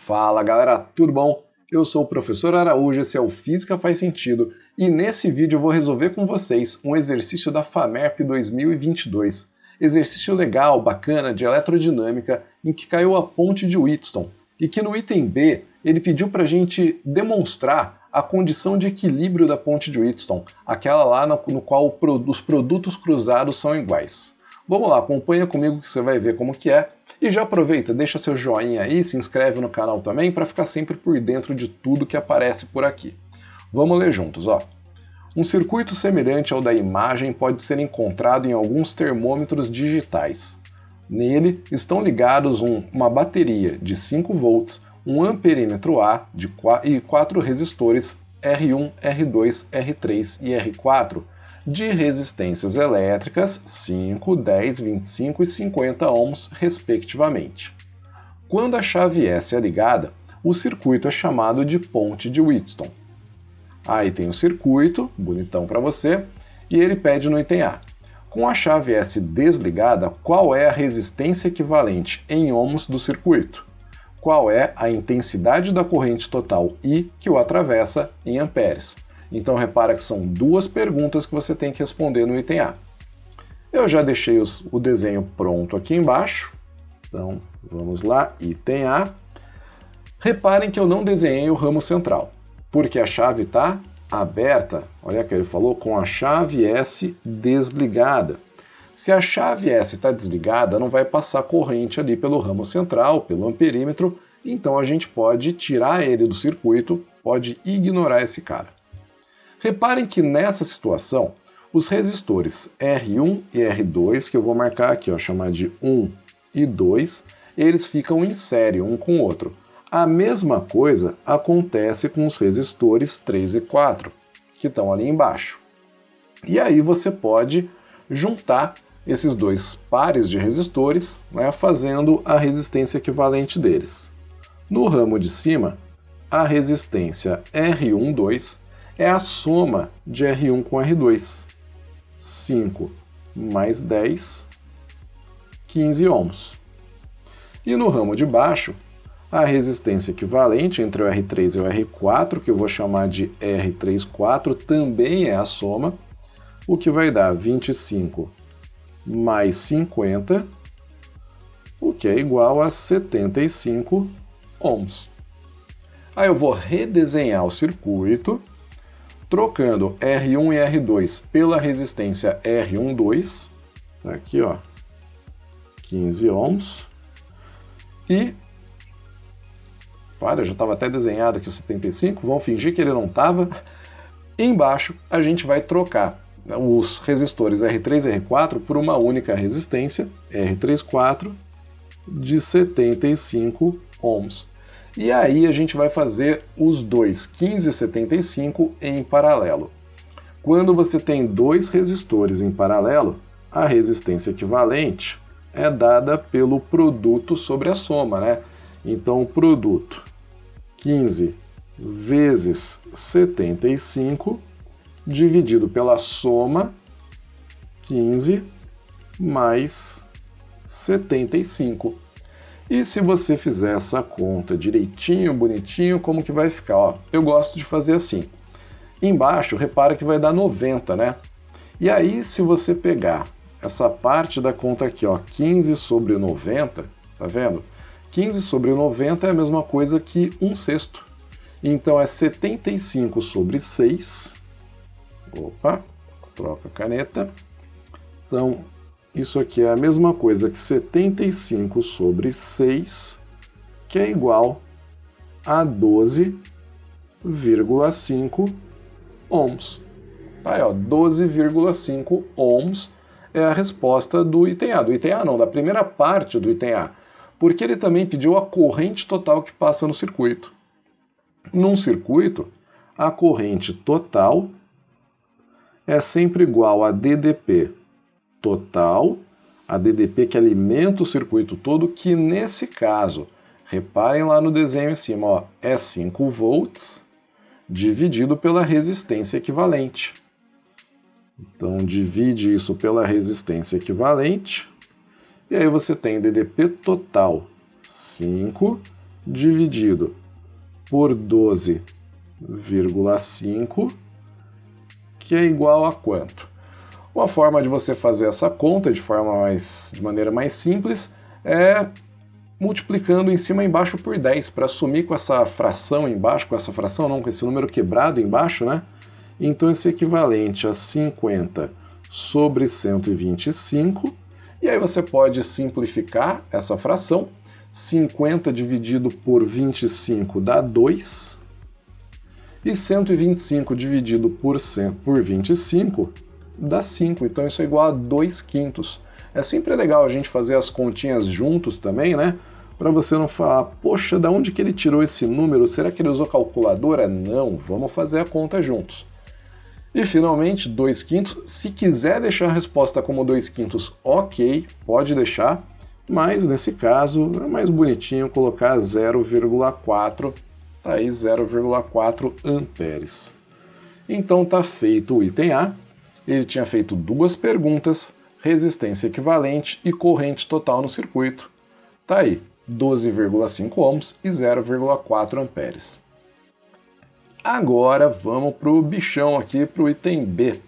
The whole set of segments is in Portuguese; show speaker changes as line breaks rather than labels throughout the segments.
Fala galera, tudo bom? Eu sou o professor Araújo, esse é o Física Faz Sentido e nesse vídeo eu vou resolver com vocês um exercício da FAMERP 2022. Exercício legal, bacana, de eletrodinâmica, em que caiu a ponte de Wheatstone e que no item B ele pediu para a gente demonstrar a condição de equilíbrio da ponte de Wheatstone, aquela lá no qual os produtos cruzados são iguais. Vamos lá, acompanha comigo que você vai ver como que é. E já aproveita, deixa seu joinha aí, se inscreve no canal também para ficar sempre por dentro de tudo que aparece por aqui. Vamos ler juntos, ó. Um circuito semelhante ao da imagem pode ser encontrado em alguns termômetros digitais. Nele estão ligados uma bateria de 5 volts, um amperímetro A e 4 resistores R1, R2, R3 e R4 de resistências elétricas 5, 10, 25 e 50 ohms, respectivamente. Quando a chave S é ligada, o circuito é chamado de ponte de Wheatstone. Aí tem o circuito, bonitão para você, e ele pede no item A. Com a chave S desligada, qual é a resistência equivalente em ohms do circuito? Qual é a intensidade da corrente total I que o atravessa em amperes? Então repara que são duas perguntas que você tem que responder no item A. Eu já deixei o desenho pronto aqui embaixo. Então vamos lá, item A. Reparem que eu não desenhei o ramo central, porque a chave está aberta. Olha que ele falou, com a chave S desligada. Se a chave S está desligada, não vai passar corrente ali pelo ramo central, pelo amperímetro, então a gente pode tirar ele do circuito, pode ignorar esse cara. Reparem que nessa situação, os resistores R1 e R2, que eu vou marcar aqui, ó, chamar de 1 e 2, eles ficam em série um com o outro. A mesma coisa acontece com os resistores 3 e 4, que estão ali embaixo. E aí você pode juntar esses dois pares de resistores, né, fazendo a resistência equivalente deles. No ramo de cima, a resistência R1,2 é a soma de R1 com R2. 5 mais 10, 15 ohms. E no ramo de baixo, a resistência equivalente entre o R3 e o R4, que eu vou chamar de R34, também é a soma, o que vai dar 25 mais 50, o que é igual a 75 ohms. Aí eu vou redesenhar o circuito, trocando R1 e R2 pela resistência R1,2, aqui ó, 15 ohms, e, já estava até desenhado aqui o 75, vamos fingir que ele não estava. Embaixo a gente vai trocar os resistores R3 e R4 por uma única resistência, R34, de 75 ohms. E aí a gente vai fazer os dois 15 e 75 em paralelo. Quando você tem dois resistores em paralelo, a resistência equivalente é dada pelo produto sobre a soma, né? Então o produto 15 vezes 75 dividido pela soma 15 mais 75. E se você fizer essa conta direitinho, bonitinho, como que vai ficar? Ó, eu gosto de fazer assim. Embaixo, repara que vai dar 90, né? E aí, se você pegar essa parte da conta aqui, ó, 15 sobre 90, tá vendo? 15 sobre 90 é a mesma coisa que 1/6. Então é 75 sobre 6. Opa, troca a caneta. Então, isso aqui é a mesma coisa que 75 sobre 6, que é igual a 12,5 ohms. Aí, ó, 12,5 ohms é a resposta do item A. Do item A não, da primeira parte do item A. Porque ele também pediu a corrente total que passa no circuito. Num circuito, a corrente total é sempre igual a DDP total, a DDP que alimenta o circuito todo, que nesse caso, reparem lá no desenho em cima, ó, é 5 volts dividido pela resistência equivalente. Então divide isso pela resistência equivalente, e aí você tem DDP total 5 dividido por 12,5, que é igual a quanto? Uma forma de você fazer essa conta de maneira mais simples é multiplicando em cima e embaixo por 10, para assumir com essa fração embaixo, com esse número quebrado embaixo, né? Então esse é equivalente a 50 sobre 125, e aí você pode simplificar essa fração. 50 dividido por 25 dá 2, e 125 dividido por 25 dá 5, então isso é igual a 2 quintos. É sempre legal a gente fazer as continhas juntos também, né? Para você não falar, poxa, da onde que ele tirou esse número? Será que ele usou calculadora? Não, vamos fazer a conta juntos. E finalmente, 2 quintos. Se quiser deixar a resposta como 2 quintos, ok, pode deixar, mas nesse caso é mais bonitinho colocar 0,4, tá aí 0,4 amperes. Então tá feito o item A. Ele tinha feito 2 perguntas, resistência equivalente e corrente total no circuito. Tá aí, 12,5 ohms e 0,4 amperes. Agora vamos para o bichão aqui, para o item B.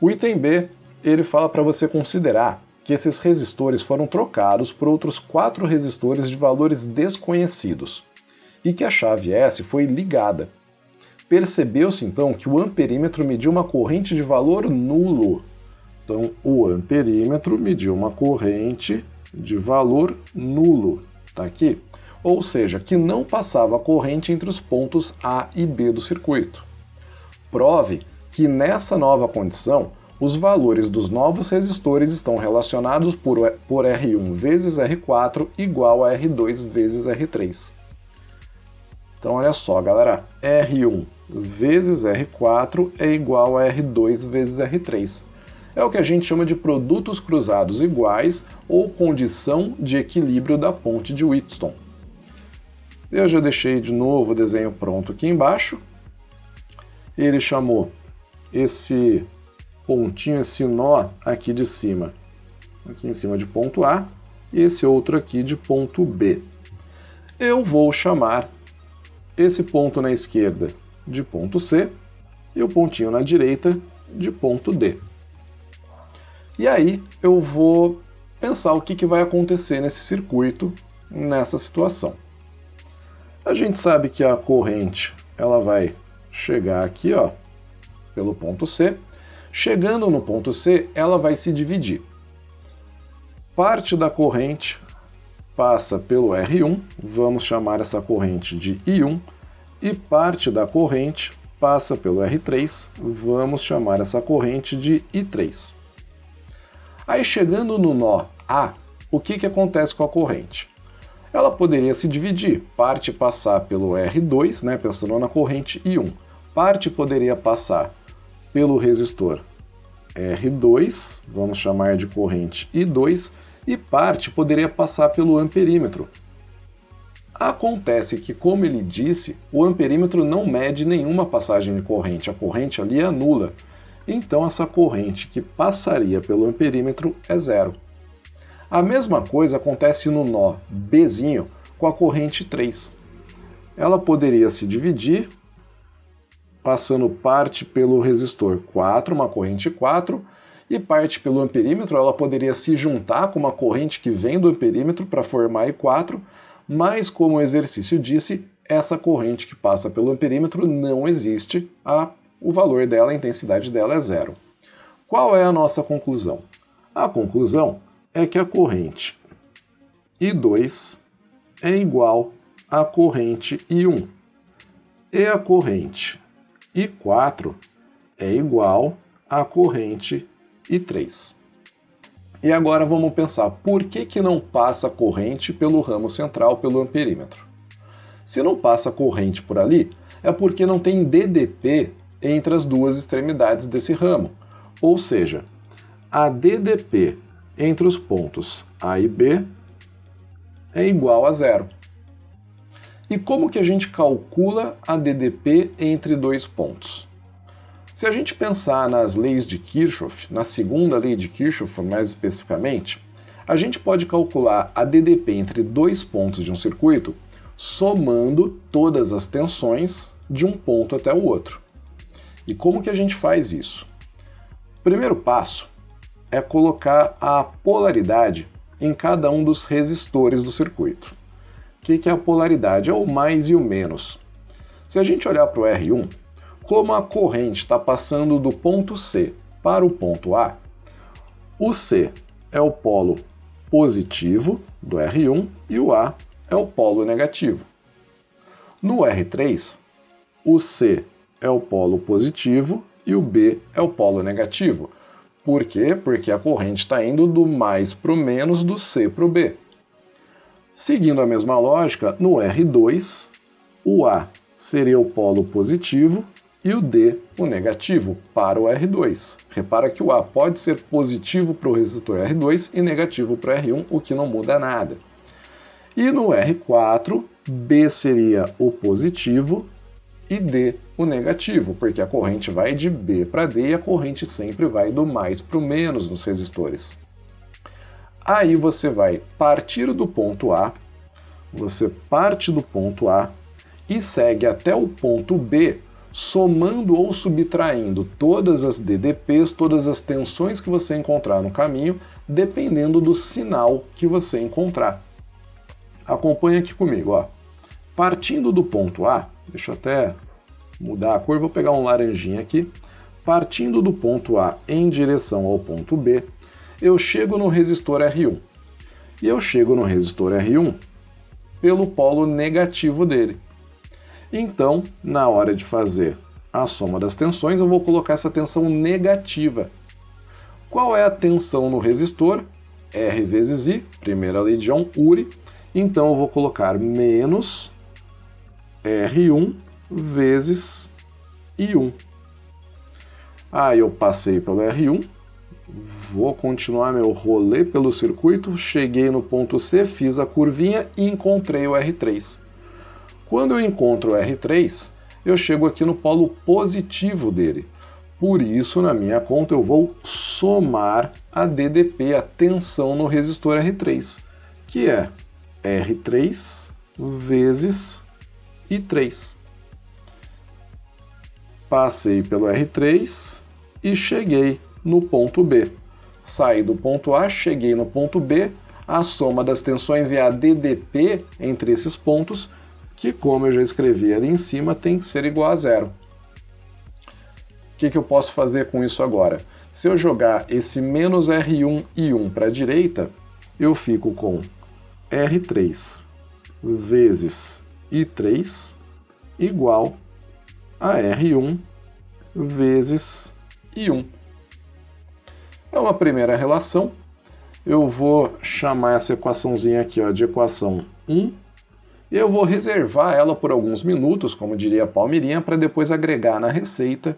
O item B, ele fala para você considerar que esses resistores foram trocados por outros 4 resistores de valores desconhecidos e que a chave S foi ligada. Percebeu-se então que o amperímetro mediu uma corrente de valor nulo. Então, o amperímetro mediu uma corrente de valor nulo, tá aqui? Ou seja, que não passava corrente entre os pontos A e B do circuito. Prove que nessa nova condição, os valores dos novos resistores estão relacionados por R1 vezes R4 igual a R2 vezes R3. Então, olha só, galera, R1 vezes R4 é igual a R2 vezes R3. É o que a gente chama de produtos cruzados iguais ou condição de equilíbrio da ponte de Wheatstone. Eu já deixei de novo o desenho pronto aqui embaixo. Ele chamou esse pontinho, esse nó aqui de cima, aqui em cima de ponto A, e esse outro aqui de ponto B. Eu vou chamar esse ponto na esquerda de ponto C e o pontinho na direita de ponto D. E aí eu vou pensar o que vai acontecer nesse circuito, nessa situação. A gente sabe que a corrente ela vai chegar aqui, ó, pelo ponto C. Chegando no ponto C, ela vai se dividir. Parte da corrente passa pelo R1, vamos chamar essa corrente de I1, e parte da corrente passa pelo R3, vamos chamar essa corrente de I3. Aí chegando no nó A, o que acontece com a corrente? Ela poderia se dividir, parte passar pelo R2, né, pensando na corrente I1, parte poderia passar pelo resistor R2, vamos chamar de corrente I2, e parte poderia passar pelo amperímetro. Acontece que, como ele disse, o amperímetro não mede nenhuma passagem de corrente, a corrente ali é nula. Então essa corrente que passaria pelo amperímetro é zero. A mesma coisa acontece no nó Bzinho com a corrente 3. Ela poderia se dividir, passando parte pelo resistor 4, uma corrente 4, e parte pelo amperímetro. Ela poderia se juntar com uma corrente que vem do amperímetro para formar I4, mas como o exercício disse, essa corrente que passa pelo amperímetro não existe, o valor dela, a intensidade dela é zero. Qual é a nossa conclusão? A conclusão é que a corrente I2 é igual à corrente I1 e a corrente I4 é igual à corrente I3. E agora vamos pensar, por que não passa corrente pelo ramo central, pelo amperímetro? Se não passa corrente por ali, é porque não tem DDP entre as duas extremidades desse ramo. Ou seja, a DDP entre os pontos A e B é igual a zero. E como que a gente calcula a DDP entre dois pontos? Se a gente pensar nas leis de Kirchhoff, na segunda lei de Kirchhoff mais especificamente, A gente pode calcular a DDP entre dois pontos de um circuito somando todas as tensões de um ponto até o outro. E como que a gente faz isso? O primeiro passo é colocar a polaridade em cada um dos resistores do circuito. O que é a polaridade? É o mais e o menos. Se a gente olhar para o R1, como a corrente está passando do ponto C para o ponto A, o C é o polo positivo do R1 e o A é o polo negativo. No R3, o C é o polo positivo e o B é o polo negativo. Por quê? Porque a corrente está indo do mais para o menos, do C para o B. Seguindo a mesma lógica, no R2, o A seria o polo positivo e o D o negativo para o R2. Repara que o A pode ser positivo para o resistor R2 e negativo para o R1, o que não muda nada. E no R4, B seria o positivo e D o negativo, porque a corrente vai de B para D e a corrente sempre vai do mais para o menos nos resistores. Aí você vai partir do ponto A, você parte do ponto A e segue até o ponto B, somando ou subtraindo todas as DDPs, todas as tensões que você encontrar no caminho, dependendo do sinal que você encontrar. Acompanha aqui comigo, ó. Partindo do ponto A, deixa eu até mudar a cor, vou pegar um laranjinha aqui. Partindo do ponto A em direção ao ponto B, eu chego no resistor R1. E eu chego no resistor R1 pelo polo negativo dele. Então, na hora de fazer a soma das tensões, eu vou colocar essa tensão negativa. Qual é a tensão no resistor? R vezes I, primeira lei de Ohm, URI. Então, eu vou colocar menos R1 vezes I1. Aí eu passei pelo R1, vou continuar meu rolê pelo circuito, cheguei no ponto C, fiz a curvinha e encontrei o R3. Quando eu encontro o R3, eu chego aqui no polo positivo dele. Por isso, na minha conta, eu vou somar a DDP, a tensão no resistor R3, que é R3 vezes I3. Passei pelo R3 e cheguei no ponto B. Saí do ponto A, cheguei no ponto B, a soma das tensões e a DDP entre esses pontos, que, como eu já escrevi ali em cima, tem que ser igual a zero. O que eu posso fazer com isso agora? Se eu jogar esse menos R1 e 1 para a direita, eu fico com R3 vezes I3 igual a R1 vezes I1. É uma primeira relação. Eu vou chamar essa equaçãozinha aqui, ó, de equação 1. E eu vou reservar ela por alguns minutos, como diria a Palmeirinha, para depois agregar na receita,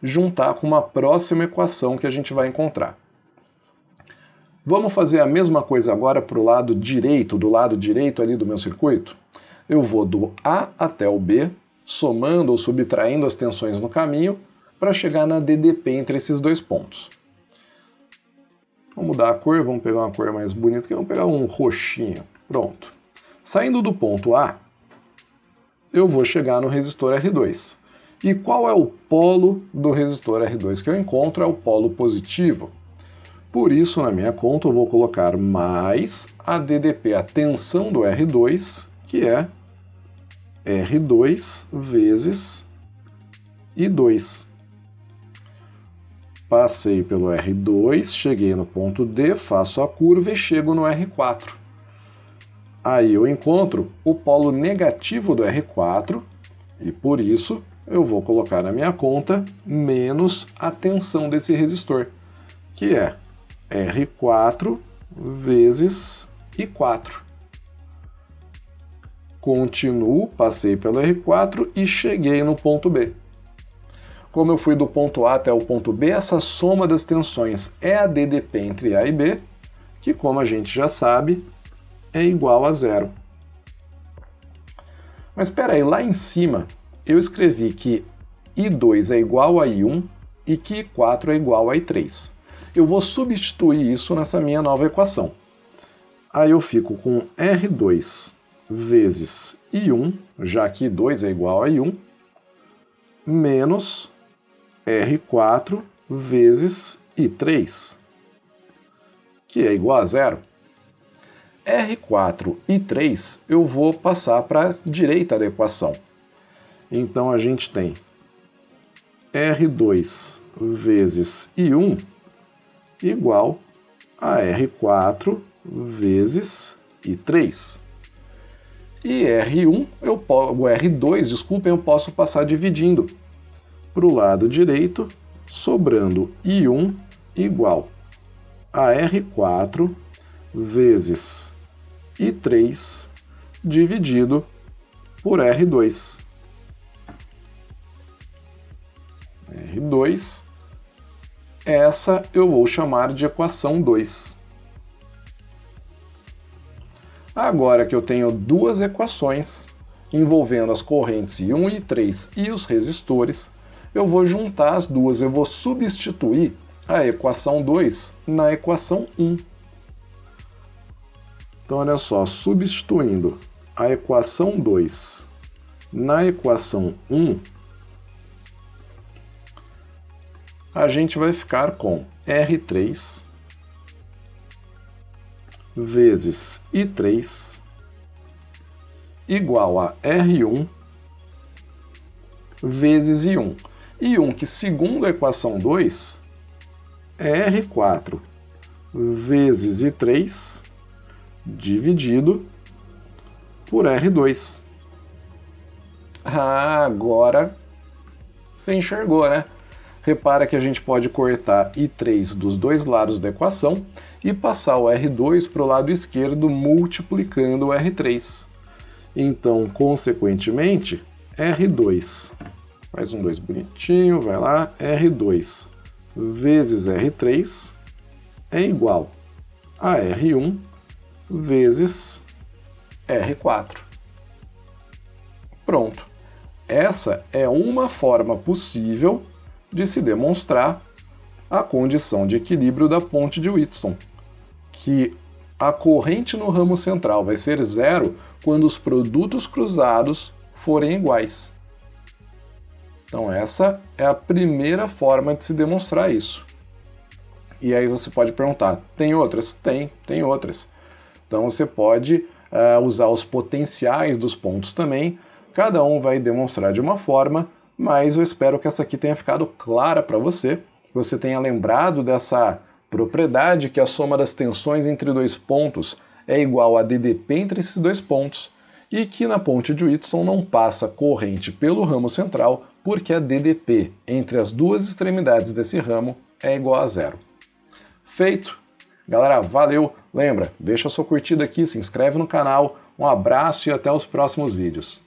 juntar com uma próxima equação que a gente vai encontrar. Vamos fazer a mesma coisa agora para o lado direito, do lado direito ali do meu circuito? Eu vou do A até o B, somando ou subtraindo as tensões no caminho, para chegar na DDP entre esses dois pontos. Vamos mudar a cor, vamos pegar uma cor mais bonita, aqui, vamos pegar um roxinho. Pronto. Saindo do ponto A, eu vou chegar no resistor R2. E qual é o polo do resistor R2 que eu encontro? É o polo positivo. Por isso, na minha conta, eu vou colocar mais a DDP, a tensão do R2, que é R2 vezes I2. Passei pelo R2, cheguei no ponto D, faço a curva e chego no R4. Aí eu encontro o polo negativo do R4 e, por isso, eu vou colocar na minha conta menos a tensão desse resistor, que é R4 vezes I4. Continuo, passei pelo R4 e cheguei no ponto B. Como eu fui do ponto A até o ponto B, essa soma das tensões é a DDP entre A e B, que, como a gente já sabe, é igual a zero. Mas espera aí, lá em cima eu escrevi que I2 é igual a I1 e que I4 é igual a I3. Eu vou substituir isso nessa minha nova equação. Aí eu fico com R2 vezes I1, já que 2 é igual a I1, menos R4 vezes I3, que é igual a zero. R4 e 3 eu vou passar para a direita da equação. Então a gente tem R2 vezes I1 igual a R4 vezes I3. E R2, desculpem, eu posso passar dividindo para o lado direito, sobrando I1 igual a R4 vezes I3 dividido por R2. R2, essa eu vou chamar de equação 2. Agora que eu tenho duas equações envolvendo as correntes I1 e I3 e os resistores, eu vou juntar as duas, eu vou substituir a equação 2 na equação 1. Então, olha só, substituindo a equação 2 na equação 1, a gente vai ficar com R3 vezes I3 igual a R1 vezes I1. I1 que, segundo a equação 2, é R4 vezes I3 dividido por R2. Ah, agora você enxergou, né? Repara que a gente pode cortar I3 dos dois lados da equação e passar o R2 para o lado esquerdo, multiplicando o R3. Então, consequentemente, R2, faz um 2 bonitinho, vai lá, R2 vezes R3 é igual a R1 vezes R4. Pronto. Essa é uma forma possível de se demonstrar a condição de equilíbrio da ponte de Wheatstone, que a corrente no ramo central vai ser zero quando os produtos cruzados forem iguais. Então essa é a primeira forma de se demonstrar isso. E aí você pode perguntar, tem outras? Tem outras. Então você pode usar os potenciais dos pontos também, cada um vai demonstrar de uma forma, mas eu espero que essa aqui tenha ficado clara para você, que você tenha lembrado dessa propriedade que a soma das tensões entre dois pontos é igual a DDP entre esses dois pontos, e que na ponte de Wheatstone não passa corrente pelo ramo central, porque a DDP entre as duas extremidades desse ramo é igual a zero. Feito! Galera, valeu! Lembra, deixa sua curtida aqui, se inscreve no canal, um abraço e até os próximos vídeos.